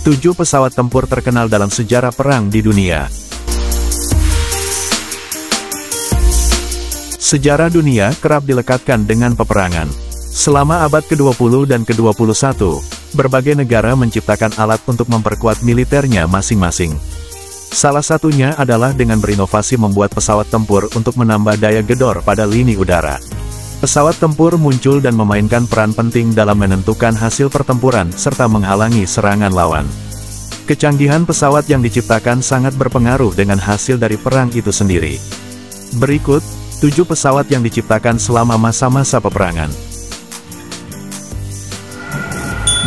7 pesawat tempur terkenal dalam sejarah perang di dunia. Sejarah dunia kerap dilekatkan dengan peperangan. Selama abad ke-20 dan ke-21, berbagai negara menciptakan alat untuk memperkuat militernya masing-masing. Salah satunya adalah dengan berinovasi membuat pesawat tempur untuk menambah daya gedor pada lini udara. Pesawat tempur muncul dan memainkan peran penting dalam menentukan hasil pertempuran serta menghalangi serangan lawan. Kecanggihan pesawat yang diciptakan sangat berpengaruh dengan hasil dari perang itu sendiri. Berikut 7 pesawat yang diciptakan selama masa-masa peperangan.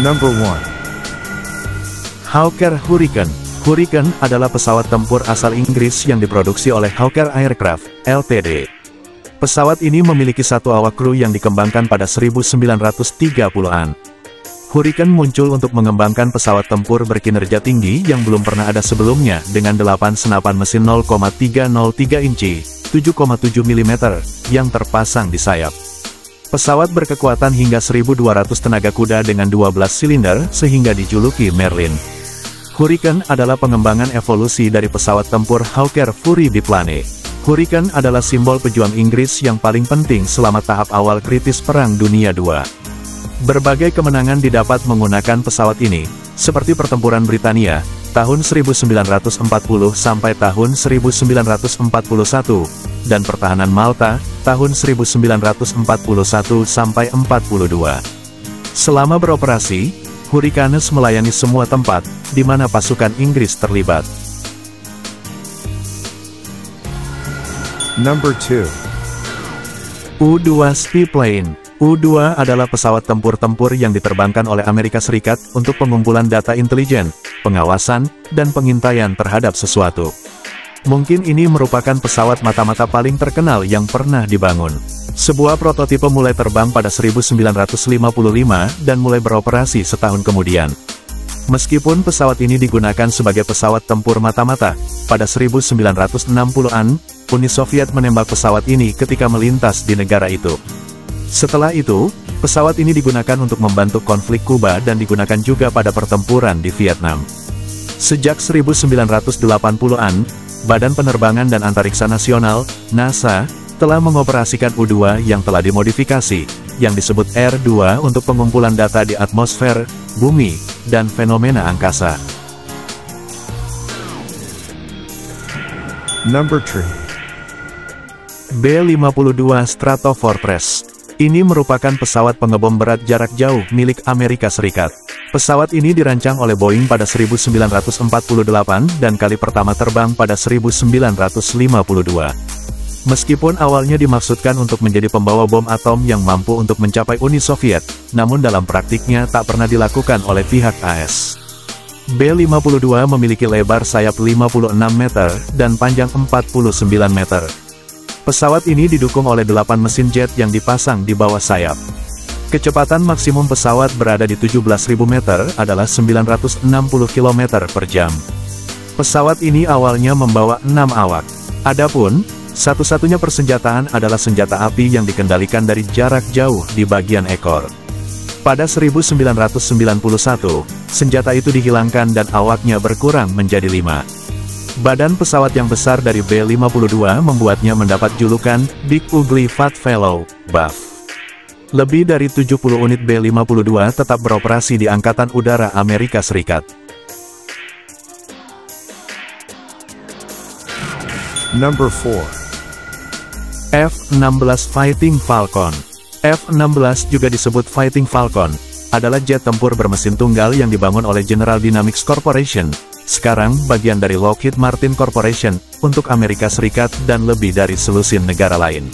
Number 1. Hawker Hurricane. Hurricane adalah pesawat tempur asal Inggris yang diproduksi oleh Hawker Aircraft, Ltd. Pesawat ini memiliki satu awak kru yang dikembangkan pada 1930-an. Hurricane muncul untuk mengembangkan pesawat tempur berkinerja tinggi yang belum pernah ada sebelumnya dengan 8 senapan mesin 0,303 inci, 7,7 mm, yang terpasang di sayap. Pesawat berkekuatan hingga 1.200 tenaga kuda dengan 12 silinder sehingga dijuluki Merlin. Hurricane adalah pengembangan evolusi dari pesawat tempur Hawker Fury biplane. Hurricane adalah simbol pejuang Inggris yang paling penting selama tahap awal kritis Perang Dunia II. Berbagai kemenangan didapat menggunakan pesawat ini, seperti pertempuran Britania, tahun 1940 sampai tahun 1941, dan pertahanan Malta, tahun 1941 sampai 42. Selama beroperasi, Hurricanes melayani semua tempat, di mana pasukan Inggris terlibat. Number 2. U-2 Seaplane. U-2 adalah pesawat tempur-tempur yang diterbangkan oleh Amerika Serikat untuk pengumpulan data intelijen, pengawasan, dan pengintaian terhadap sesuatu. Mungkin ini merupakan pesawat mata-mata paling terkenal yang pernah dibangun. Sebuah prototipe mulai terbang pada 1955 dan mulai beroperasi setahun kemudian. Meskipun pesawat ini digunakan sebagai pesawat tempur mata-mata, pada 1960-an, Uni Soviet menembak pesawat ini ketika melintas di negara itu. Setelah itu, pesawat ini digunakan untuk membantu konflik Kuba dan digunakan juga pada pertempuran di Vietnam. Sejak 1980-an, Badan Penerbangan dan Antariksa Nasional, NASA, telah mengoperasikan U-2 yang telah dimodifikasi, yang disebut R-2 untuk pengumpulan data di atmosfer, bumi, dan fenomena angkasa. Number 3. B-52 Stratofortress. Ini merupakan pesawat pengebom berat jarak jauh milik Amerika Serikat. Pesawat ini dirancang oleh Boeing pada 1948 dan kali pertama terbang pada 1952. Meskipun awalnya dimaksudkan untuk menjadi pembawa bom atom yang mampu untuk mencapai Uni Soviet, namun dalam praktiknya tak pernah dilakukan oleh pihak AS. B-52 memiliki lebar sayap 56 meter dan panjang 49 meter. Pesawat ini didukung oleh 8 mesin jet yang dipasang di bawah sayap. Kecepatan maksimum pesawat berada di 17.000 meter adalah 960 km per jam. Pesawat ini awalnya membawa 6 awak. Adapun, satu-satunya persenjataan adalah senjata api yang dikendalikan dari jarak jauh di bagian ekor. Pada 1991, senjata itu dihilangkan dan awaknya berkurang menjadi 5. Badan pesawat yang besar dari B-52 membuatnya mendapat julukan Big Ugly Fat Fellow, BUF. Lebih dari 70 unit B-52 tetap beroperasi di Angkatan Udara Amerika Serikat. Number 4. F-16 Fighting Falcon. F-16 juga disebut Fighting Falcon, adalah jet tempur bermesin tunggal yang dibangun oleh General Dynamics Corporation, sekarang bagian dari Lockheed Martin Corporation, untuk Amerika Serikat dan lebih dari selusin negara lain.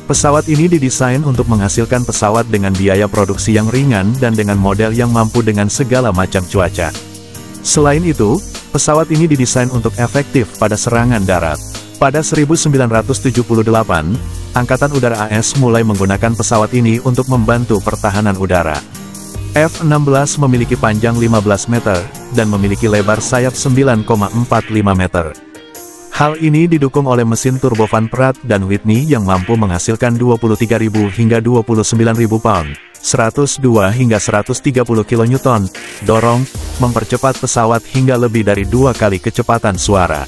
Pesawat ini didesain untuk menghasilkan pesawat dengan biaya produksi yang ringan dan dengan model yang mampu dengan segala macam cuaca. Selain itu, pesawat ini didesain untuk efektif pada serangan darat. Pada 1978, Angkatan Udara AS mulai menggunakan pesawat ini untuk membantu pertahanan udara. F-16 memiliki panjang 15 meter, dan memiliki lebar sayap 9,45 meter. Hal ini didukung oleh mesin turbofan Pratt dan Whitney yang mampu menghasilkan 23.000 hingga 29.000 pound, 102 hingga 130 kN, dorong, mempercepat pesawat hingga lebih dari 2 kali kecepatan suara.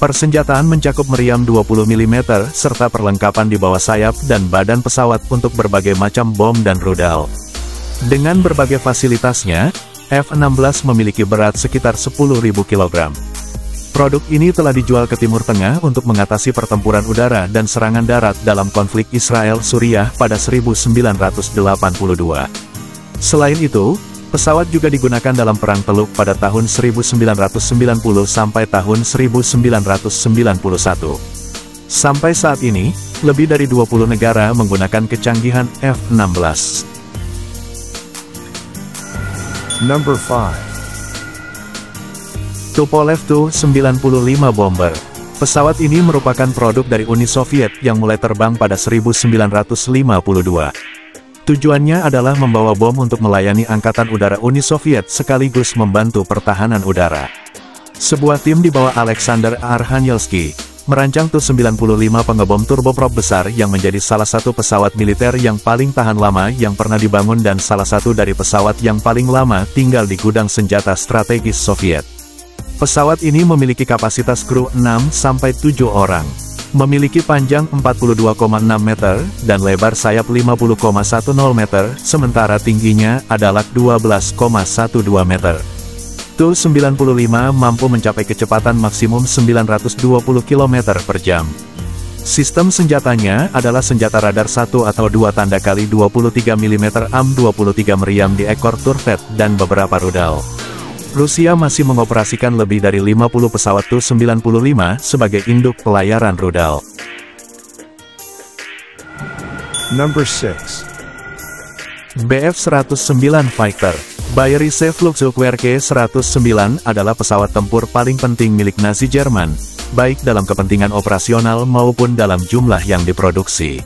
Persenjataan mencakup meriam 20 mm serta perlengkapan di bawah sayap dan badan pesawat untuk berbagai macam bom dan rudal. Dengan berbagai fasilitasnya, F-16 memiliki berat sekitar 10.000 kg. Produk ini telah dijual ke Timur Tengah untuk mengatasi pertempuran udara dan serangan darat dalam konflik Israel-Suriah pada 1982. Selain itu, pesawat juga digunakan dalam Perang Teluk pada tahun 1990 sampai tahun 1991. Sampai saat ini, lebih dari 20 negara menggunakan kecanggihan F-16. Number 5. Tupolev Tu-95 Bomber. Pesawat ini merupakan produk dari Uni Soviet yang mulai terbang pada 1952. Tujuannya adalah membawa bom untuk melayani Angkatan Udara Uni Soviet sekaligus membantu pertahanan udara. Sebuah tim di bawah Alexander Arkhanielsky merancang Tu-95 pengebom turboprop besar yang menjadi salah satu pesawat militer yang paling tahan lama yang pernah dibangun dan salah satu dari pesawat yang paling lama tinggal di gudang senjata strategis Soviet. Pesawat ini memiliki kapasitas kru 6-7 orang. Memiliki panjang 42,6 meter, dan lebar sayap 50,10 meter, sementara tingginya adalah 12,12 meter. Tu-95 mampu mencapai kecepatan maksimum 920 km per jam. Sistem senjatanya adalah senjata radar 1 atau 2 tanda kali 23 mm AM-23 meriam di ekor turret dan beberapa rudal. Rusia masih mengoperasikan lebih dari 50 pesawat Tu-95 sebagai induk pelayaran rudal. Number 6. Bf-109 Fighter. Bayerische Flugzeugwerke 109 adalah pesawat tempur paling penting milik Nazi Jerman, baik dalam kepentingan operasional maupun dalam jumlah yang diproduksi.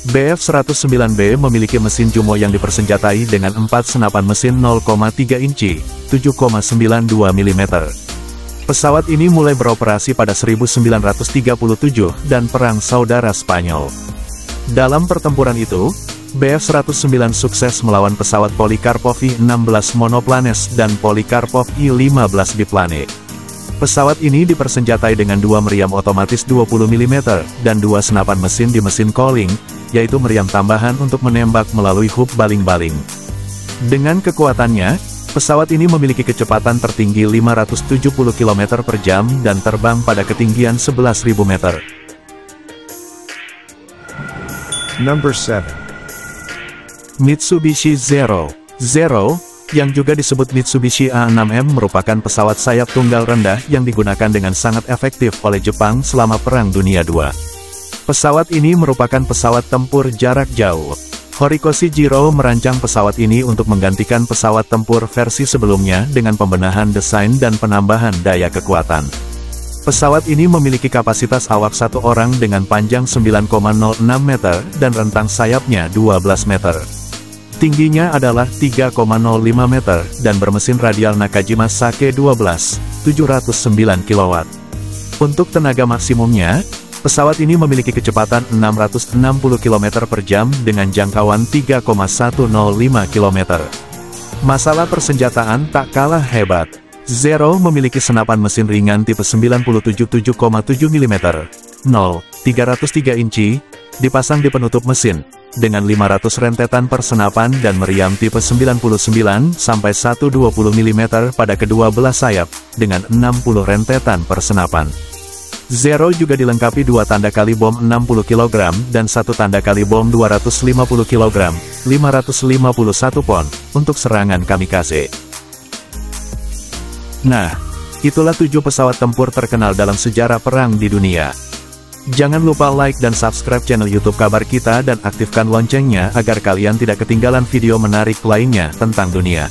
Bf-109B memiliki mesin Jumo yang dipersenjatai dengan 4 senapan mesin 0,3 inci, 7,92 mm. Pesawat ini mulai beroperasi pada 1937 dan Perang Saudara Spanyol. Dalam pertempuran itu, Bf-109 sukses melawan pesawat Polikarpov I-16 monoplanes dan Polikarpov I-15 biplane. Pesawat ini dipersenjatai dengan 2 meriam otomatis 20 mm dan 2 senapan mesin di mesin Colling, yaitu meriam tambahan untuk menembak melalui hub baling-baling. Dengan kekuatannya, pesawat ini memiliki kecepatan tertinggi 570 km per jam dan terbang pada ketinggian 11.000 meter. Number 7. Mitsubishi Zero, yang juga disebut Mitsubishi A6M merupakan pesawat sayap tunggal rendah yang digunakan dengan sangat efektif oleh Jepang selama Perang Dunia II. Pesawat ini merupakan pesawat tempur jarak jauh. Horikoshi Jiro merancang pesawat ini untuk menggantikan pesawat tempur versi sebelumnya dengan pembenahan desain dan penambahan daya kekuatan. Pesawat ini memiliki kapasitas awak 1 orang dengan panjang 9,06 meter dan rentang sayapnya 12 meter. Tingginya adalah 3,05 meter dan bermesin radial Nakajima Sake 12, 709 kW. Untuk tenaga maksimumnya, pesawat ini memiliki kecepatan 660 km per jam dengan jangkauan 3,105 km. Masalah persenjataan tak kalah hebat. Zero memiliki senapan mesin ringan tipe 97 7,7 mm, 0,303 inci, dipasang di penutup mesin, dengan 500 rentetan per senapan dan meriam tipe 99-120 mm pada kedua belah sayap, dengan 60 rentetan per senapan. Zero juga dilengkapi 2 tanda kali bom 60 kg dan 1 tanda kali bom 250 kg, 551 pon, untuk serangan kamikaze. Nah, itulah 7 pesawat tempur terkenal dalam sejarah perang di dunia. Jangan lupa like dan subscribe channel YouTube Kabar Kita dan aktifkan loncengnya agar kalian tidak ketinggalan video menarik lainnya tentang dunia.